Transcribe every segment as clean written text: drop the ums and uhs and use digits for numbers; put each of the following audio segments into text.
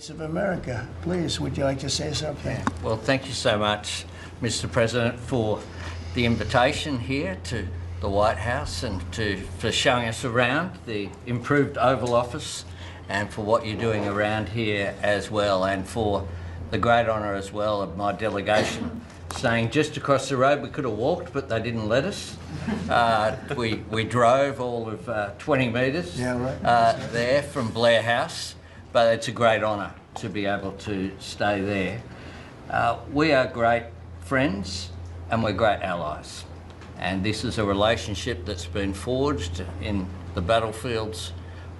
States of America. Please, would you like to say something? Well, thank you so much, Mr. President, for the invitation here to the White House and for showing us around the improved Oval Office and for what you're doing around here as well, and for the great honour as well of my delegation staying just across the road. We could have walked, but they didn't let us. We drove all of 20 metres there from Blair House, but it's a great honour to be able to stay there. We are great friends and we're great allies, and this is a relationship that's been forged in the battlefields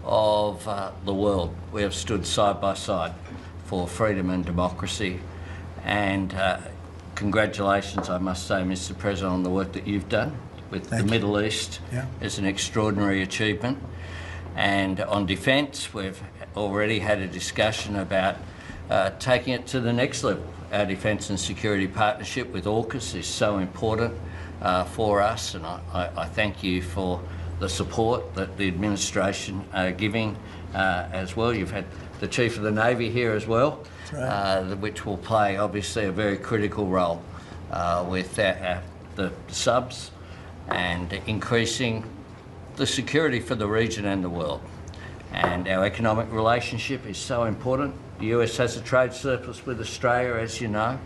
of the world. We have stood side by side for freedom and democracy, and congratulations, I must say, Mr. President, on the work that you've done with the Middle East. It's an extraordinary achievement. And on defence, we've already had a discussion about taking it to the next level. Our defence and security partnership with AUKUS is so important for us, and I thank you for the support that the administration are giving as well. You've had the Chief of the Navy here as well, which will play obviously a very critical role with the subs and increasing the security for the region and the world. And our economic relationship is so important. The US has a trade surplus with Australia, as you know,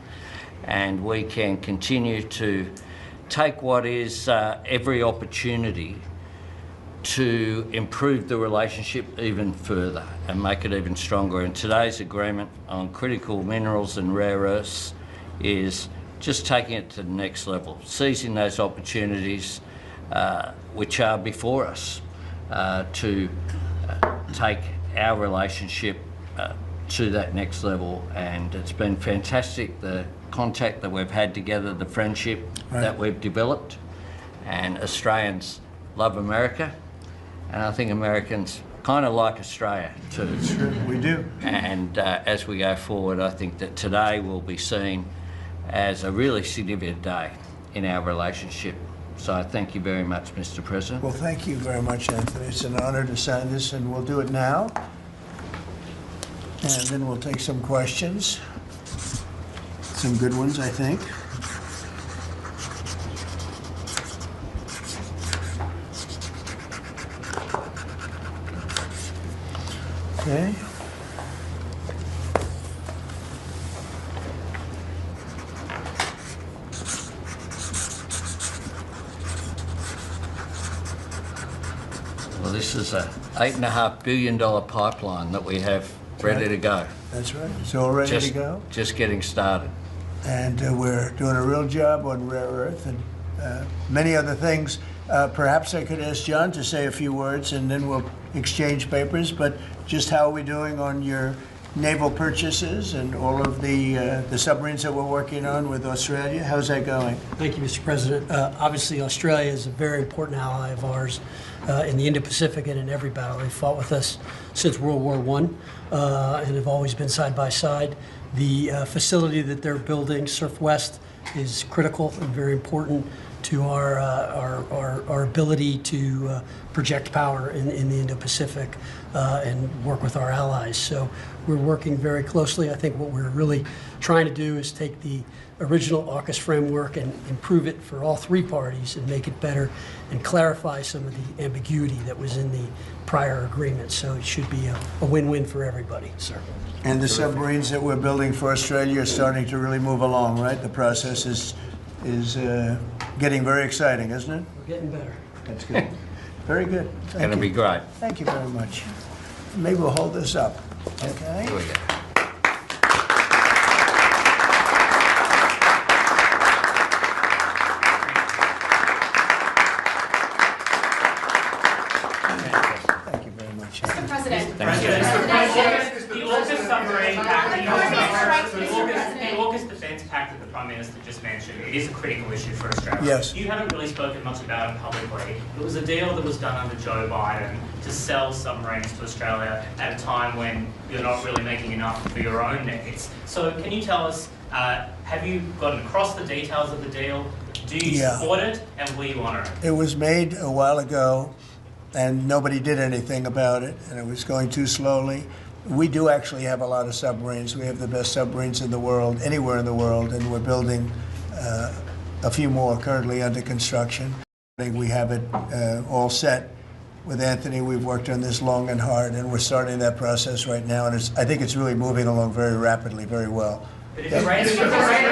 and we can continue to take what is every opportunity to improve the relationship even further and make it even stronger. And today's agreement on critical minerals and rare earths is just taking it to the next level, seizing those opportunities which are before us to take our relationship to that next level. And it's been fantastic, the contact that we've had together, the friendship that we've developed. And Australians love America, and I think Americans kind of like Australia too. It's true, we do. And as we go forward, I think that today will be seen as a really significant day in our relationship. So I thank you very much, Mr. President. Well, thank you very much, Anthony. It's an honor to sign this, and we'll do it now. And then we'll take some questions. Some good ones, I think. Okay. Well, this is a $8.5 billion pipeline that we have ready to go. That's right. It's all ready to go. Just getting started. And we're doing a real job on rare earth and many other things. Perhaps I could ask John to say a few words, and then we'll exchange papers. But just how are we doing on your naval purchases and all of the submarines that we're working on with Australia? How's that going? Thank you, Mr. President. Obviously, Australia is a very important ally of ours in the Indo-Pacific and in every battle. They've fought with us since World War I and have always been side by side. The facility that they're building, Surf West, is critical and very important to our ability to project power in the Indo-Pacific and work with our allies. So we're working very closely. I think what we're really trying to do is take the original AUKUS framework and improve it for all three parties and make it better and clarify some of the ambiguity that was in the prior agreement. So it should be a win-win for everybody, sir. And the submarines that we're building for Australia are starting to really move along, right? The process is getting very exciting, isn't it? We're getting better. That's good. Very good. It's going to be great. Thank you very much. Maybe we'll hold this up. Okay. Here we go. Thank you very much. Mr. President. The AUKUS submarine pact, the AUKUS defence pact that the Prime Minister just mentioned, it is a critical issue for Australia. Yes. You haven't really spoken much about it publicly. It was a deal that was done under Joe Biden to sell submarines to Australia at a time when you're not really making enough for your own needs. So can you tell us, have you gotten across the details of the deal? Do you support it, and will you honour it? It was made a while ago, and nobody did anything about it, and it was going too slowly. we do actually have a lot of submarines. We have the best submarines in the world, anywhere in the world, and we're building a few more currently under construction. I think we have it all set. With Anthony, we've worked on this long and hard, and we're starting that process right now, and I think it's really moving along very rapidly, very well. But if the rate of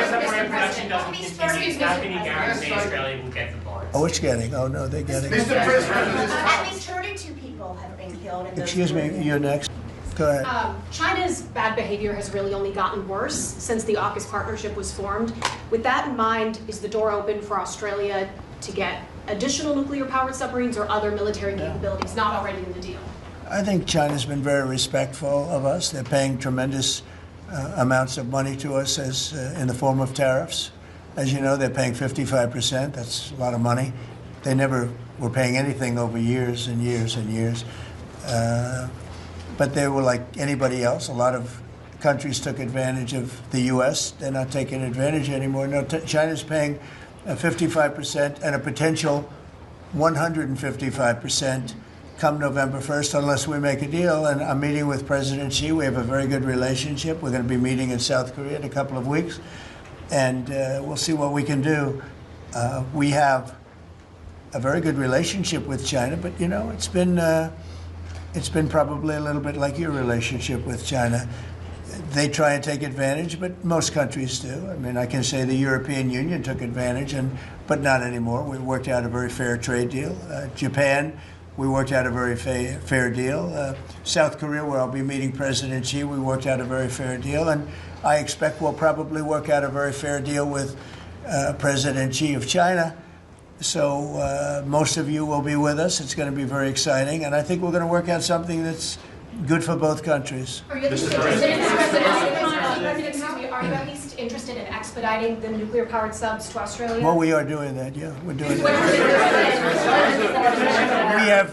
submarine production doesn't continue, how can you guarantee Australia will get the boats? Oh, it's getting. Oh, no, they're getting. Mr. President, at least 32 people have been killed in those. Excuse me, you're next. Go ahead. China's bad behavior has really only gotten worse since the AUKUS partnership was formed. With that in mind, is the door open for Australia to get additional nuclear-powered submarines or other military capabilities not already in the deal? I think China's been very respectful of us. They're paying tremendous amounts of money to us as in the form of tariffs. As you know, they're paying 55%. That's a lot of money. They never were paying anything over years and years and years. But they were like anybody else. A lot of countries took advantage of the U.S. They're not taking advantage anymore. No, China's paying 55% and a potential 155% come November 1st unless we make a deal. And I'm meeting with President Xi. We have a very good relationship. We're going to be meeting in South Korea in a couple of weeks. And we'll see what we can do. We have a very good relationship with China, but, you know, it's been probably a little bit like your relationship with China. They try and take advantage, but most countries do. I mean, I can say the European Union took advantage, but not anymore. We worked out a very fair trade deal. Japan, we worked out a very fair deal. South Korea, where I'll be meeting President Xi, we worked out a very fair deal. And I expect we'll probably work out a very fair deal with President Xi of China. So most of you will be with us. It's going to be very exciting. And I think we're going to work out something that's good for both countries. Are you at least interested in expediting the nuclear-powered subs to Australia? Well, we are doing that, yeah. We're doing that.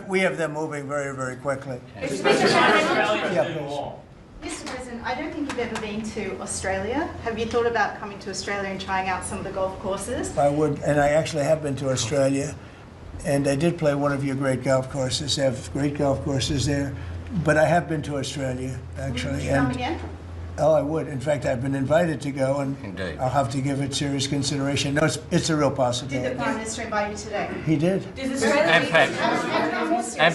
We have them moving very, very quickly. Mr. President, I don't think you've ever been to Australia. Have you thought about coming to Australia and trying out some of the golf courses? I would, and I actually have been to Australia, and I did play one of your great golf courses. They have great golf courses there. But I have been to Australia, actually. Would you come again? Oh, I would. In fact, I've been invited to go, and Indeed. I'll have to give it serious consideration. No, it's a real Did possibility. the Prime Minister invite you today? He did. And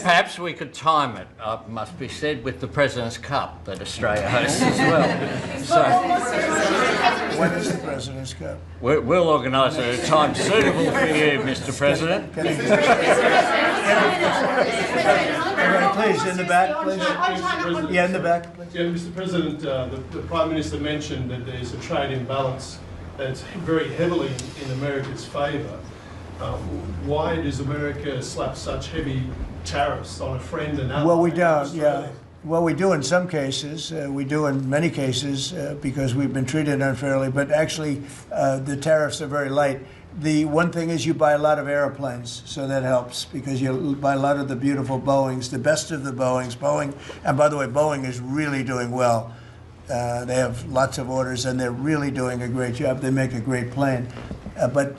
perhaps we could time it, must be said, with the President's Cup that Australia hosts as well. So When is the President's Cup? we'll organise it at a time suitable for you, Mr. President. Please, in the back, please. Yeah, in the back, please. Yeah, Mr. President, the Prime Minister mentioned that there's a trade imbalance that's very heavily in America's favour. Why does America slap such heavy tariffs on a friend and ally? Well, we don't, Australia? yeah. Well, we do in some cases. We do in many cases because we've been treated unfairly. But actually, the tariffs are very light. The one thing is you buy a lot of airplanes, so that helps because you buy a lot of the beautiful Boeings, the best of the Boeings. Boeing, and by the way, Boeing is really doing well. They have lots of orders, and they're really doing a great job. They make a great plane. But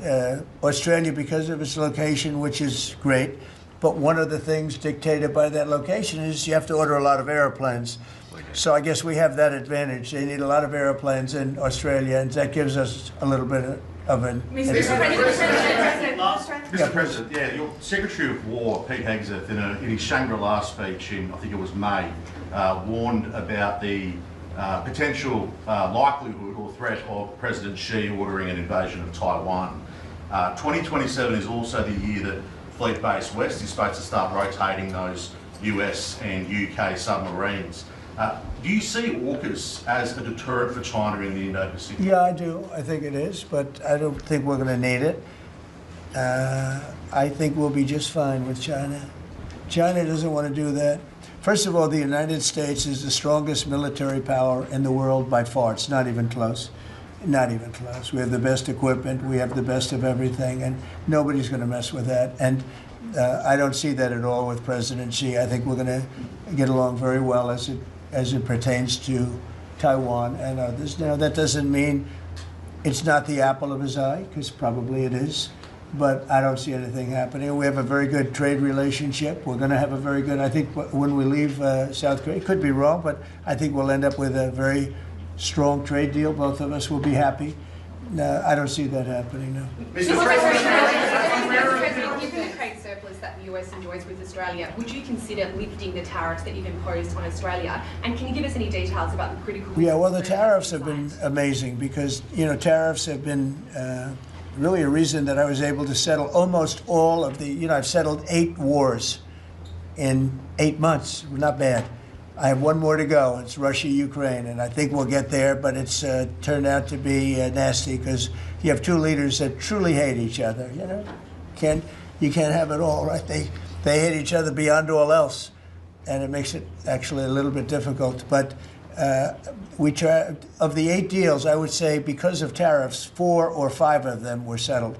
Australia, because of its location, which is great, but one of the things dictated by that location is you have to order a lot of airplanes. So I guess we have that advantage. They need a lot of airplanes in Australia, and that gives us a little bit of an advantage. Mr. President, yeah, your Secretary of War, Pete Hegseth, in his Shangri-La speech in, I think it was May, warned about the potential likelihood or threat of President Xi ordering an invasion of Taiwan. 2027 is also the year that Fleet Base West is supposed to start rotating those US and UK submarines. Do you see AUKUS as a deterrent for China in the Indo-Pacific? Yeah, I do. I think it is, but I don't think we're going to need it. I think we'll be just fine with China. China doesn't want to do that. First of all, the United States is the strongest military power in the world by far. It's not even close. Not even close. We have the best equipment. We have the best of everything, and nobody's going to mess with that. And I don't see that at all with President Xi. I think we're going to get along very well as it pertains to Taiwan and others. Now, that doesn't mean it's not the apple of his eye, because probably it is. but I don't see anything happening. We have a very good trade relationship. We're going to have a very good, I think when we leave South Korea, could be wrong, but I think we'll end up with a very strong trade deal. Both of us will be happy. No, I don't see that happening, no. Mr. President, given the trade surplus that the US enjoys with Australia, would you consider lifting the tariffs that you've imposed on Australia? And can you give us any details about the critical... Yeah, well, the tariffs have been amazing because, tariffs have been really a reason that I was able to settle almost all of the, I've settled 8 wars in 8 months. Not bad. I have one more to go. It's Russia, Ukraine, and I think we'll get there, but it's turned out to be nasty because you have 2 leaders that truly hate each other, You can't have it all, right? They hate each other beyond all else, and it makes it actually a little bit difficult. But we try, of the 8 deals, I would say because of tariffs, 4 or 5 of them were settled.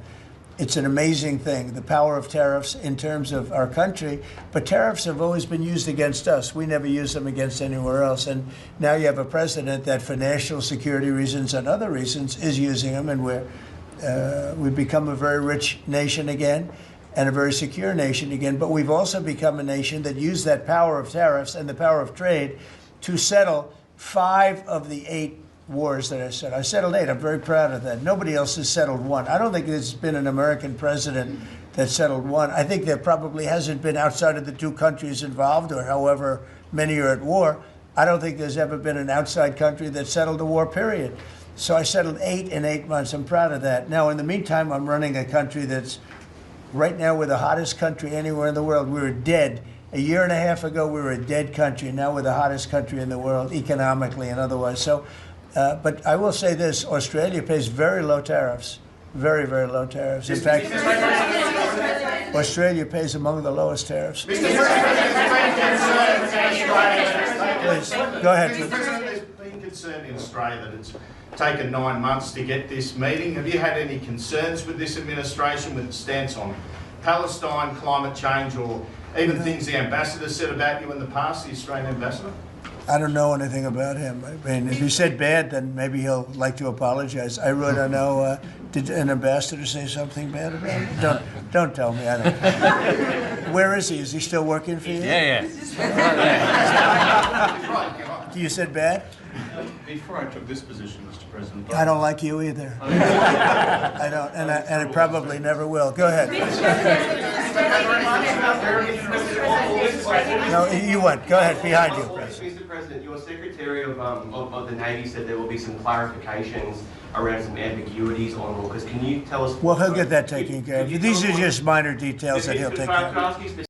It's an amazing thing, the power of tariffs in terms of our country. But tariffs have always been used against us. We never use them against anywhere else. And now you have a president that for national security reasons and other reasons is using them. And we've become a very rich nation again and a very secure nation again. But we've also become a nation that used that power of tariffs and the power of trade to settle 5 of the 8 wars that I settled. I settled 8. I'm very proud of that. Nobody else has settled 1. I don't think there's been an American president that settled 1. I think there probably hasn't been outside of the 2 countries involved, or however many are at war. I don't think there's ever been an outside country that settled a war, period. So I settled 8 in 8 months. I'm proud of that. Now, in the meantime, I'm running a country that's right now we're the hottest country anywhere in the world. We were dead. A year and a half ago, we were a dead country. Now we're the hottest country in the world, economically and otherwise. So. But I will say this, Australia pays very low tariffs, very, very low tariffs. In fact, Australia pays among the lowest tariffs. Please, go ahead. Mr. President, there's been concern in Australia that it's taken 9 months to get this meeting. Have you had any concerns with this administration, with its stance on Palestine, climate change, or even things the ambassador said about you in the past, the Australian ambassador? I don't know anything about him. I mean, if he said bad, then maybe he'll like to apologize. I really don't know. Did an ambassador say something bad about him? Don't tell me. I don't. Where is he? Is he still working for you? Yeah. You said bad? Before I took this position, Mr. President... I don't like you either. I don't, and I probably never will. Go ahead. No, you went. Go ahead, behind you. Mr. President, your Secretary of the Navy said there will be some clarifications around some ambiguities on AUKUS. Can you tell us... Well, he'll get that taken care of. These are just minor details that he'll take care of.